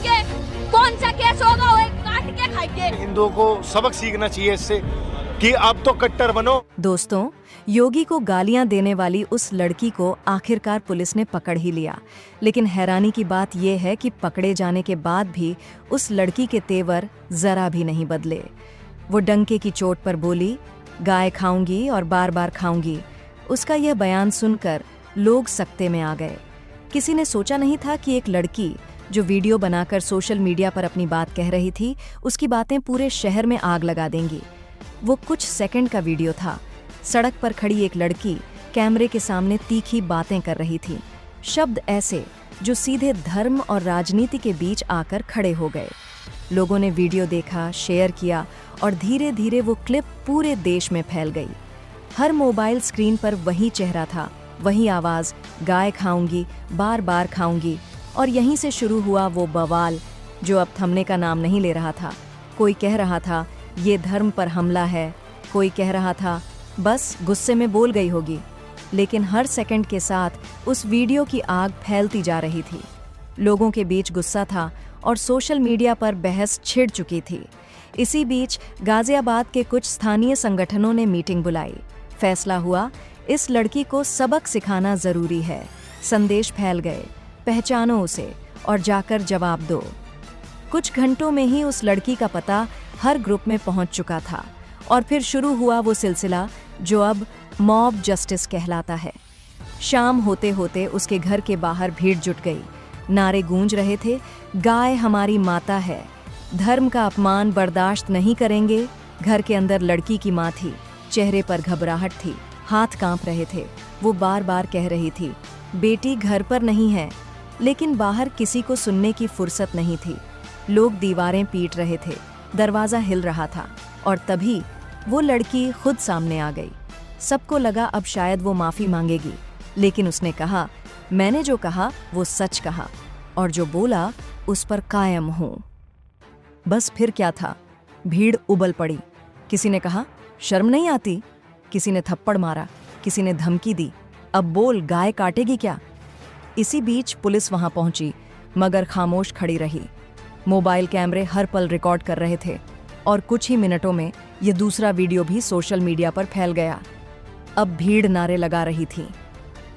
के कौन सा केस होगा वो काट के खाएंगे। हिंदुओं को सबक सीखना चाहिए इससे कि अब तो कट्टर बनो। दोस्तों, योगी को गालियां देने वाली उस लड़की को आखिरकार पुलिस ने पकड़ ही लिया। लेकिन हैरानी की बात यह है कि पकड़े जाने के बाद भी उस लड़की के तेवर जरा भी नहीं बदले। वो डंके की चोट पर बोली, गाय खाऊंगी और बार बार खाऊंगी। उसका यह बयान सुनकर लोग सकते में आ गए। किसी ने सोचा नहीं था कि एक लड़की जो वीडियो बनाकर सोशल मीडिया पर अपनी बात कह रही थी, उसकी बातें पूरे शहर में आग लगा देंगी। वो कुछ सेकंड का वीडियो था। सड़क पर खड़ी एक लड़की कैमरे के सामने तीखी बातें कर रही थी, शब्द ऐसे जो सीधे धर्म और राजनीति के बीच आकर खड़े हो गए। लोगों ने वीडियो देखा, शेयर किया और धीरे धीरे वो क्लिप पूरे देश में फैल गई। हर मोबाइल स्क्रीन पर वही चेहरा था, वही आवाज, गाय खाऊंगी, बार बार खाऊंगी। और यहीं से शुरू हुआ वो बवाल जो अब थमने का नाम नहीं ले रहा था। कोई कह रहा था ये धर्म पर हमला है, कोई कह रहा था बस गुस्से में बोल गई होगी। लेकिन हर सेकंड के साथ उस वीडियो की आग फैलती जा रही थी। लोगों के बीच गुस्सा था और सोशल मीडिया पर बहस छिड़ चुकी थी। इसी बीच गाजियाबाद के कुछ स्थानीय संगठनों ने मीटिंग बुलाई। फैसला हुआ, इस लड़की को सबक सिखाना जरूरी है। संदेश फैल गए, पहचानो उसे और जाकर जवाब दो। कुछ घंटों में ही उस लड़की का पता हर ग्रुप में पहुंच चुका था और फिर शुरू हुआ वो सिलसिला जो अब मॉब जस्टिस कहलाता है। शाम होते होते उसके घर के बाहर भीड़ जुट गई। नारे गूंज रहे थे, गाय हमारी माता है, धर्म का अपमान बर्दाश्त नहीं करेंगे। घर के अंदर लड़की की मां थी, चेहरे पर घबराहट थी, हाथ कांप रहे थे। वो बार बार कह रही थी, बेटी घर पर नहीं है। लेकिन बाहर किसी को सुनने की फुर्सत नहीं थी। लोग दीवारें पीट रहे थे, दरवाजा हिल रहा था और तभी वो लड़की खुद सामने आ गई। सबको लगा अब शायद वो माफी मांगेगी, लेकिन उसने कहा, मैंने जो कहा वो सच कहा और जो बोला उस पर कायम हूं। बस फिर क्या था, भीड़ उबल पड़ी। किसी ने कहा, शर्म नहीं आती? किसी ने थप्पड़ मारा, किसी ने धमकी दी, अब बोल गाय काटेगी क्या? इसी बीच पुलिस वहां पहुंची, मगर खामोश खड़ी रही। मोबाइल कैमरे हर पल रिकॉर्ड कर रहे थे और कुछ ही मिनटों में ये दूसरा वीडियो भी सोशल मीडिया पर फैल गया। अब भीड़ नारे लगा रही थी,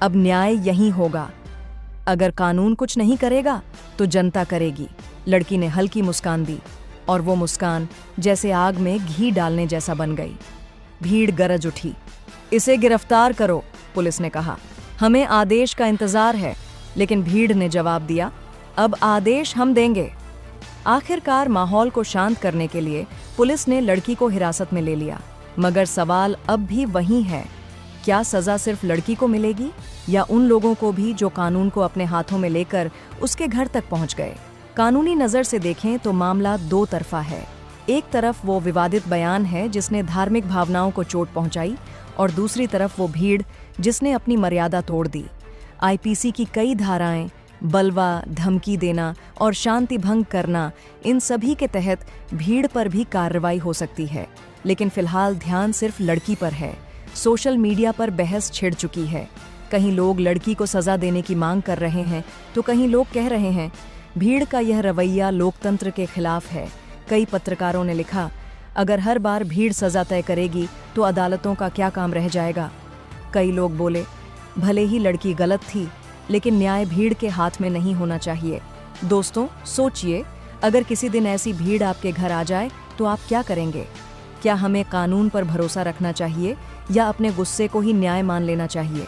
अब न्याय यहीं होगा, अगर कानून कुछ नहीं करेगा तो जनता करेगी। लड़की ने हल्की मुस्कान दी और वो मुस्कान जैसे आग में घी डालने जैसा बन गई। भीड़ गरज उठी, इसे गिरफ्तार करो, पुलिस ने कहा, हमें आदेश का इंतजार है। लेकिन भीड़ ने जवाब दिया, अब आदेश हम देंगे। आखिरकार माहौल को शांत करने के लिए पुलिस ने लड़की को हिरासत में ले लिया। मगर सवाल अब भी वही है, क्या सजा सिर्फ लड़की को मिलेगी या उन लोगों को भी जो कानून को अपने हाथों में लेकर उसके घर तक पहुंच गए? कानूनी नजर से देखें तो मामला दो तरफा है। एक तरफ वो विवादित बयान है जिसने धार्मिक भावनाओं को चोट पहुंचाई और दूसरी तरफ वो भीड़ जिसने अपनी मर्यादा तोड़ दी। आईपीसी की कई धाराएं, बलवा, धमकी देना और शांति भंग करना, इन सभी के तहत भीड़ पर भी कार्रवाई हो सकती है। लेकिन फिलहाल ध्यान सिर्फ लड़की पर है। सोशल मीडिया पर बहस छिड़ चुकी है। कहीं लोग लड़की को सजा देने की मांग कर रहे हैं तो कहीं लोग कह रहे हैं भीड़ का यह रवैया लोकतंत्र के खिलाफ है। कई पत्रकारों ने लिखा, अगर हर बार भीड़ सजा तय करेगी तो अदालतों का क्या काम रह जाएगा। कई लोग बोले, भले ही लड़की गलत थी लेकिन न्याय भीड़ के हाथ में नहीं होना चाहिए। दोस्तों, सोचिए, अगर किसी दिन ऐसी भीड़ आपके घर आ जाए तो आप क्या करेंगे? क्या हमें कानून पर भरोसा रखना चाहिए या अपने गुस्से को ही न्याय मान लेना चाहिए?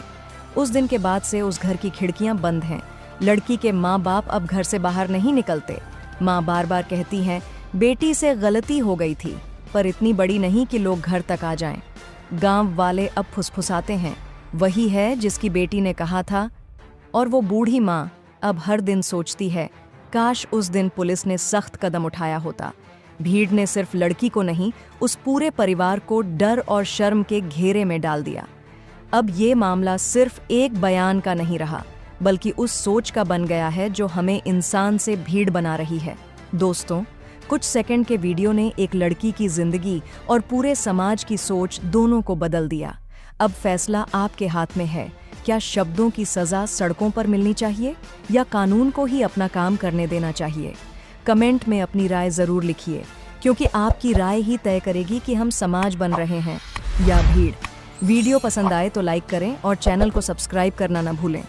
उस दिन के बाद से उस घर की खिड़कियां बंद हैं। लड़की के माँ बाप अब घर से बाहर नहीं निकलते। माँ बार बार कहती हैं, बेटी से गलती हो गई थी, पर इतनी बड़ी नहीं कि लोग घर तक आ जाएं। गांव वाले अब फुसफुसाते हैं, वही है जिसकी बेटी ने कहा था। और वो बूढ़ी माँ अब हर दिन सोचती है, काश उस दिन पुलिस ने सख्त कदम उठाया होता। भीड़ ने सिर्फ लड़की को नहीं, उस पूरे परिवार को डर और शर्म के घेरे में डाल दिया। अब ये मामला सिर्फ एक बयान का नहीं रहा, बल्कि उस सोच का बन गया है जो हमें इंसान से भीड़ बना रही है। दोस्तों, कुछ सेकंड के वीडियो ने एक लड़की की जिंदगी और पूरे समाज की सोच दोनों को बदल दिया। अब फैसला आपके हाथ में है। क्या शब्दों की सजा सड़कों पर मिलनी चाहिए या कानून को ही अपना काम करने देना चाहिए? कमेंट में अपनी राय ज़रूर लिखिए, क्योंकि आपकी राय ही तय करेगी कि हम समाज बन रहे हैं या भीड़। वीडियो पसंद आए तो लाइक करें और चैनल को सब्सक्राइब करना न भूलें।